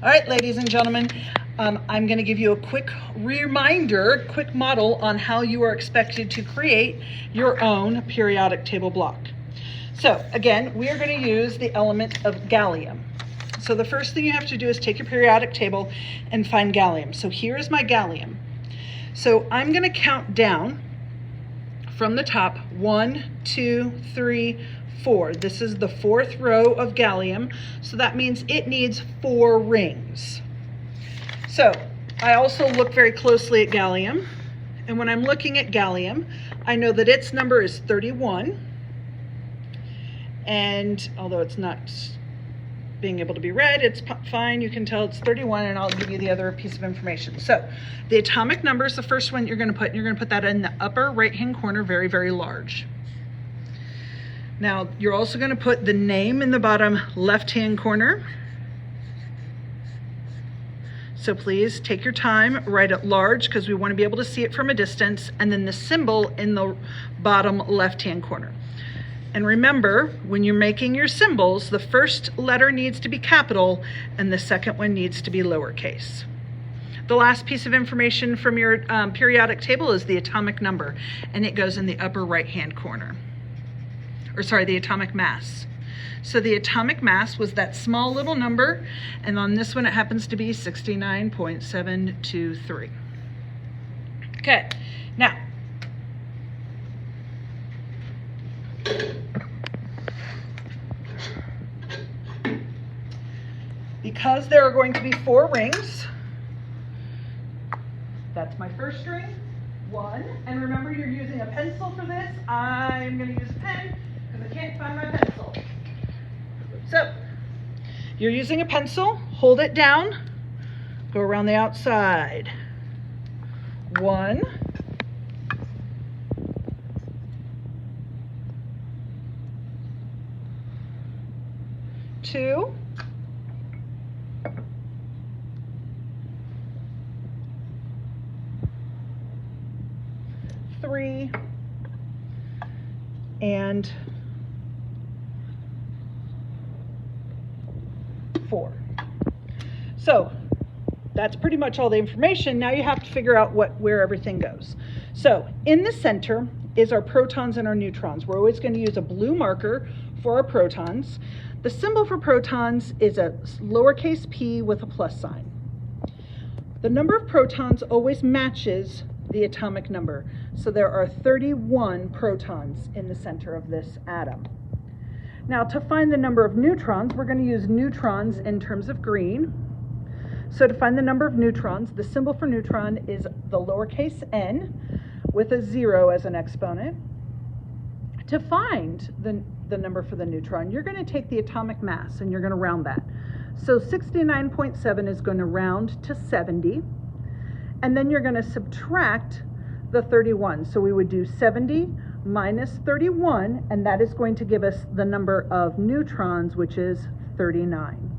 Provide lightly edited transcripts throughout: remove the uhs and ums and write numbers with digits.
All right, ladies and gentlemen, I'm going to give you a quick reminder, quick model on how you are expected to create your own periodic table block. So again, we are going to use the element of gallium. So the first thing you have to do is take your periodic table and find gallium. So here is my gallium. So I'm going to count down from the top, 1, 2, 3, 4. This is the fourth row of gallium, so that means it needs 4 rings. So I also look very closely at gallium, and when I'm looking at gallium, I know that its number is 31, and although it's not being able to be read, it's fine, you can tell it's 31, and I'll give you the other piece of information. So the atomic number is the first one you're going to put, and you're going to put that in the upper right hand corner, very, very large. Now you're also going to put the name in the bottom left hand corner. So please take your time, write it large because we want to be able to see it from a distance, and then the symbol in the bottom left hand corner. And remember, when you're making your symbols, the first letter needs to be capital and the second one needs to be lowercase. The last piece of information from your periodic table is the atomic number, and it goes in the upper right hand corner. Or sorry, the atomic mass. So the atomic mass was that small little number, and on this one it happens to be 69.723. Okay, now, because there are going to be 4 rings, that's my first ring, 1, and remember you're using a pencil for this. I'm going to use a pen because I can't find my pencil. So, you're using a pencil, hold it down, go around the outside. 1, 2, 3, and 4. So that's pretty much all the information. Now you have to figure out where everything goes. So in the center is our protons and our neutrons. We're always going to use a blue marker for our protons. The symbol for protons is a lowercase p with a plus sign. The number of protons always matches the atomic number. So there are 31 protons in the center of this atom. Now to find the number of neutrons, we're going to use neutrons in terms of green. So to find the number of neutrons, the symbol for neutron is the lowercase n with a 0 as an exponent. To find the number for the neutron, you're going to take the atomic mass and you're going to round that. So 69.7 is going to round to 70. And then you're going to subtract the 31. So we would do 70 minus 31, and that is going to give us the number of neutrons, which is 39.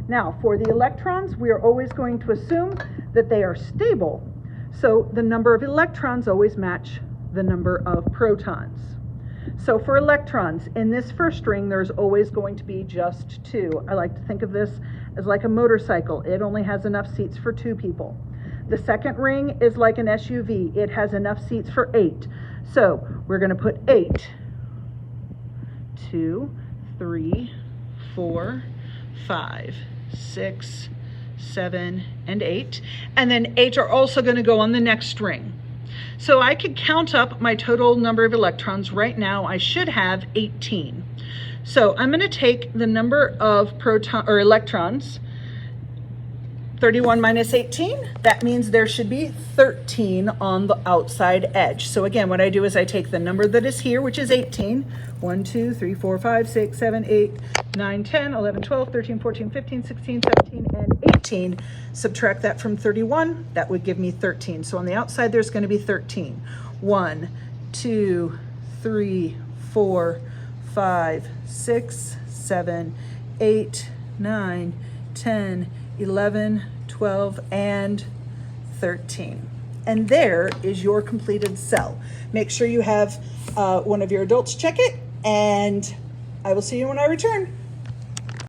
Now, for the electrons, we are always going to assume that they are stable. So the number of electrons always match the number of protons. So for electrons, in this first ring, there's always going to be just 2. I like to think of this as like a motorcycle. It only has enough seats for 2 people. The second ring is like an SUV. It has enough seats for 8. So we're going to put 8, 2, 3, 4, 5, 6, 7, and 8. And then 8 are also going to go on the next ring. So I could count up my total number of electrons. Right now I should have 18. So I'm going to take the number of electrons, 31 minus 18, that means there should be 13 on the outside edge. So again, what I do is I take the number that is here, which is 18, 1, 2, 3, 4, 5, 6, 7, 8, 9, 10, 11, 12, 13, 14, 15, 16, 17, and 18. Subtract that from 31, that would give me 13. So on the outside, there's going to be 13. 1, 2, 3, 4, 5, 6, 7, 8, 9, 10, 11, 12, and 13. And there is your completed cell. Make sure you have one of your adults check it, and I will see you when I return.